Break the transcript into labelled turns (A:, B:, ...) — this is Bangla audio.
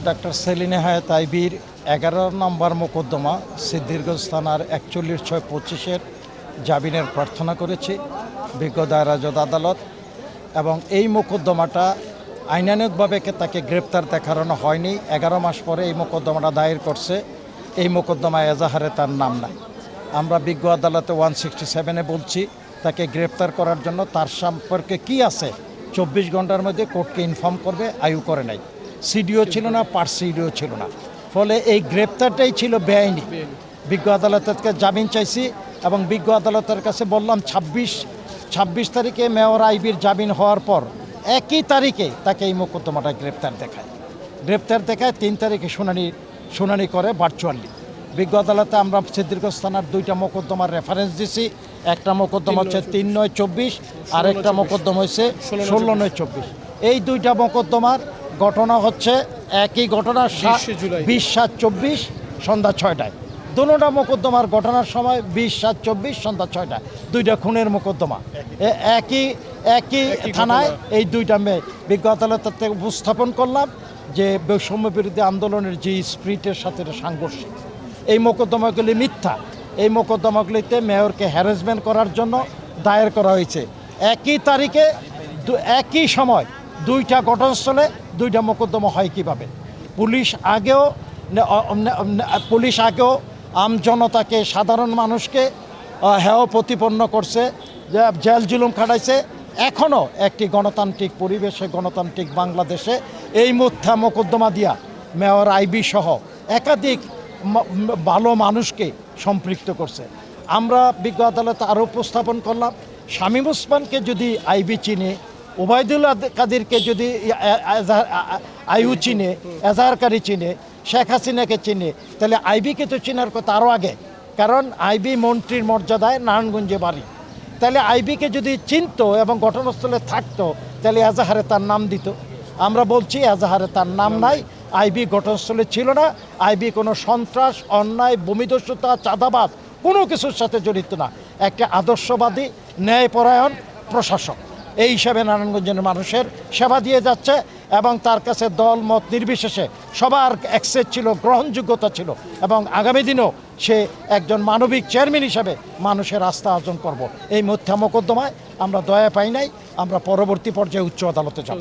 A: ডাক্তার সেলিনা হায়াত আইবির 11 নম্বর মোকদ্দমা সিদ্ধিরগঞ্জ থানার 41/6/25 জামিনের প্রার্থনা করেছি বিজ্ঞ দায়রা জজ আদালত। এবং এই মোকদ্দমাটা আইনানুগভাবে তাকে গ্রেপ্তার দেখানো হয়নি। 11 মাস পরে এই মোকদ্দমাটা দায়ের করছে। এই মোকদ্দমায় এজাহারে তার নাম নাই। আমরা বিজ্ঞ আদালতে 167-এ বলছি তাকে গ্রেপ্তার করার জন্য তার সম্পর্কে কি আছে 24 ঘন্টার মধ্যে কোর্টকে ইনফর্ম করবে। আয়ু করে নাই, সিডিও ছিল না, পার্সিডিও ছিল না, ফলে এই গ্রেপ্তারটাই ছিল বেআইনি। বিজ্ঞ আদালতের কাছে জামিন চাইছি এবং বিজ্ঞ আদালতের কাছে বললাম 26 তারিখে মেয়র আইবির জামিন হওয়ার পর একই তারিখে তাকে এই মোকদ্দমাটা গ্রেপ্তার দেখায় 3 তারিখে শুনানি করে ভার্চুয়ালি। বিজ্ঞ আদালতে আমরা সিদ্ধিরগঞ্জ থানার 2টা মোকদ্দমার রেফারেন্স দিছি। একটা মোকদ্দমা হচ্ছে 3/9/24, আর একটা মোকদ্দমা হচ্ছে 16/9/24। এই 2টা মোকদ্দমার ঘটনা হচ্ছে একই ঘটনা, 20/7/24 সন্ধ্যা 6টায়। দুটোটা মোকদ্দমার ঘটনার সময় 20/7/24 সন্ধ্যা 6টায়। 2টা খুনের মোকদ্দমা একই থানায়। এই 2টা বিজ্ঞ আদালতের থেকে উপস্থাপন করলাম যে বৈষম্য বিরোধী আন্দোলনের যে স্পিরিটের সাথে সাংঘর্ষিক। এই মোকদ্দমাগুলি মিথ্যা। এই মোকদ্দমাগুলিতে মেয়রকে হ্যারাসমেন্ট করার জন্য দায়ের করা হয়েছে। একই তারিখে একই সময় 2টা ঘটনাস্থলে 2টা মোকদ্দমা হয় কীভাবে? পুলিশ আগেও আমজনতাকে, সাধারণ মানুষকে হেয় প্রতিপন্ন করছে, জেল জুলুম খাটাইছে। এখনও একটি গণতান্ত্রিক পরিবেশে, গণতান্ত্রিক বাংলাদেশে এই মিথ্যা মোকদ্দমা দিয়া মেয়র আইবি সহ একাধিক ভালো মানুষকে সম্পৃক্ত করছে। আমরা বিজ্ঞ আদালতে আরও উপস্থাপন করলাম, শামীম ওসমানকে যদি আইবি চিনে, ওবায়দুল কাদেরকে যদি আইউ চিনে, এজাহারকারী চিনে, শেখ হাসিনাকে চিনে, তাহলে আইবিকে তো চেনার কথা আরও আগে। কারণ আইবি মন্ত্রীর মর্যাদায় নারায়ণগঞ্জে বাড়ি। তাহলে আইবিকে যদি চিনতো এবং ঘটনাস্থলে থাকতো তাহলে এজাহারে তার নাম দিত। আমরা বলছি এজাহারে তার নাম নাই, আইবি ঘটনাস্থলে ছিল না। আইবি কোনো সন্ত্রাস, অন্যায়, ভূমিদস্যুতা, চাঁদাবাদ কোনো কিছুর সাথে জড়িত না। একটা আদর্শবাদী, ন্যায়পরায়ণ প্রশাসক এই হিসাবে নারায়ণগঞ্জের মানুষের সেবা দিয়ে যাচ্ছে এবং তার কাছে দল মত নির্বিশেষে সবার অ্যাক্সেস ছিল, গ্রহণযোগ্যতা ছিল এবং আগামী দিনেও সে একজন মানবিক চেয়ারম্যান হিসাবে মানুষের আস্থা অর্জন করব। এই মিথ্যা মোকদ্দমায় আমরা দয়া পাই নাই। আমরা পরবর্তী পর্যায়ে উচ্চ আদালতে যাব।